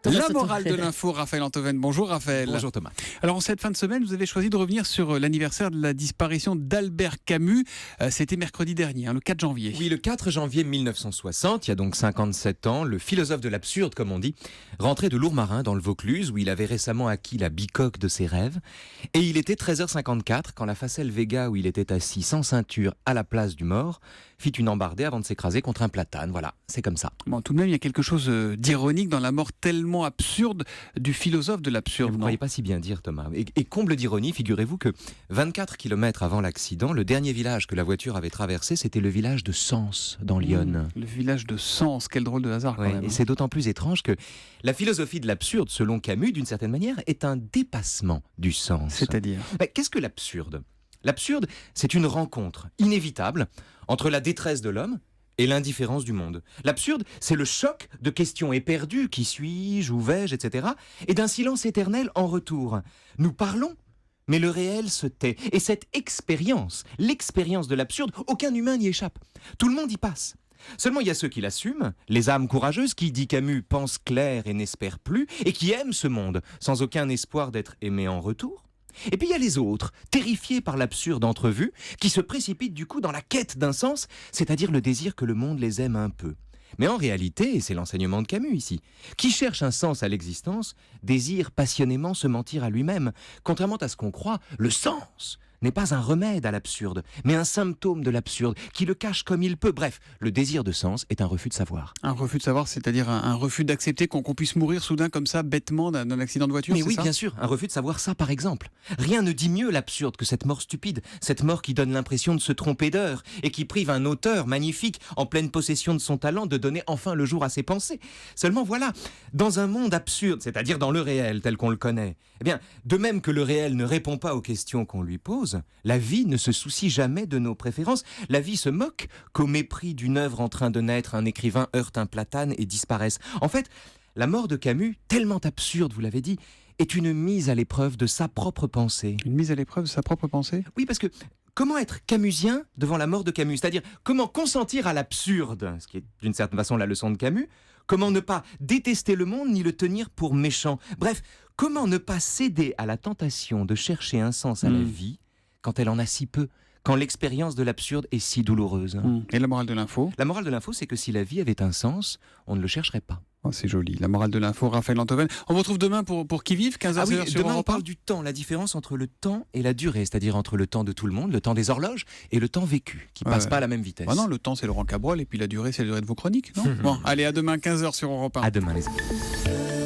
La morale de l'info, Raphaël Antoven. Bonjour Raphaël. Bonjour Thomas. Alors en cette fin de semaine, vous avez choisi de revenir sur l'anniversaire de la disparition d'Albert Camus. C'était mercredi dernier, le 4 janvier. Oui, le 4 janvier 1960, il y a donc 57 ans, le philosophe de l'absurde, comme on dit, rentrait de Lourmarin dans le Vaucluse, où il avait récemment acquis la bicoque de ses rêves. Et il était 13h54 quand la Facelle Vega, où il était assis sans ceinture à la place du mort, fit une embardée avant de s'écraser contre un platane. Voilà, c'est comme ça. Bon, tout de même, il y a quelque chose d'ironique dans la mort tellement absurde du philosophe de l'absurde. Vous ne croyez pas si bien dire, Thomas. Et comble d'ironie, figurez-vous que 24 km avant l'accident, le dernier village que la voiture avait traversé, c'était le village de Sens, dans l'Yonne. Le village de Sens, quel drôle de hasard quand même. Et c'est d'autant plus étrange que la philosophie de l'absurde, selon Camus, d'une certaine manière, est un dépassement du sens. C'est-à-dire Qu'est-ce que l'absurde ? L'absurde, c'est une rencontre inévitable entre la détresse de l'homme et l'indifférence du monde. L'absurde, c'est le choc de questions éperdues, qui suis-je, où vais-je, etc., et d'un silence éternel en retour. Nous parlons, mais le réel se tait. Et cette expérience, l'expérience de l'absurde, aucun humain n'y échappe. Tout le monde y passe. Seulement, il y a ceux qui l'assument, les âmes courageuses qui, dit Camus, pensent clair et n'espèrent plus, et qui aiment ce monde, sans aucun espoir d'être aimés en retour. Et puis il y a les autres, terrifiés par l'absurde entrevue, qui se précipitent du coup dans la quête d'un sens, c'est-à-dire le désir que le monde les aime un peu. Mais en réalité, et c'est l'enseignement de Camus ici, qui cherche un sens à l'existence, désire passionnément se mentir à lui-même. Contrairement à ce qu'on croit, le sens n'est pas un remède à l'absurde, mais un symptôme de l'absurde, qui le cache comme il peut. Bref, le désir de sens est un refus de savoir. Un refus de savoir, c'est-à-dire un refus d'accepter qu'on puisse mourir soudain comme ça, bêtement, d'un accident de voiture. Mais oui, ça bien sûr, un refus de savoir ça, par exemple. Rien ne dit mieux l'absurde que cette mort stupide, cette mort qui donne l'impression de se tromper d'heure, et qui prive un auteur magnifique, en pleine possession de son talent, de donner enfin le jour à ses pensées. Seulement voilà, dans un monde absurde, c'est-à-dire dans le réel tel qu'on le connaît, eh bien, de même que le réel ne répond pas aux questions qu'on lui pose, la vie ne se soucie jamais de nos préférences. La vie se moque qu'au mépris d'une œuvre en train de naître, un écrivain heurte un platane et disparaisse. En fait, la mort de Camus, tellement absurde, vous l'avez dit, est une mise à l'épreuve de sa propre pensée. Une mise à l'épreuve de sa propre pensée ? Oui, parce que comment être camusien devant la mort de Camus ? C'est-à-dire, comment consentir à l'absurde, ce qui est d'une certaine façon la leçon de Camus ? Comment ne pas détester le monde ni le tenir pour méchant ? Bref, comment ne pas céder à la tentation de chercher un sens à la vie quand elle en a si peu, quand l'expérience de l'absurde est si douloureuse. Et la morale de l'info ? La morale de l'info, c'est que si la vie avait un sens, on ne le chercherait pas. Oh, c'est joli. La morale de l'info, Raphaël Antoven. On vous retrouve demain pour Qui vive, 15h sur demain on Europe 1. parle du temps, la différence entre le temps et la durée, c'est-à-dire entre le temps de tout le monde, le temps des horloges, et le temps vécu, qui passe pas à la même vitesse. Ah non, le temps c'est Laurent Cabrol, et puis la durée c'est la durée de vos chroniques, non ? Bon, allez, à demain 15h sur Europe 1. À demain les amis.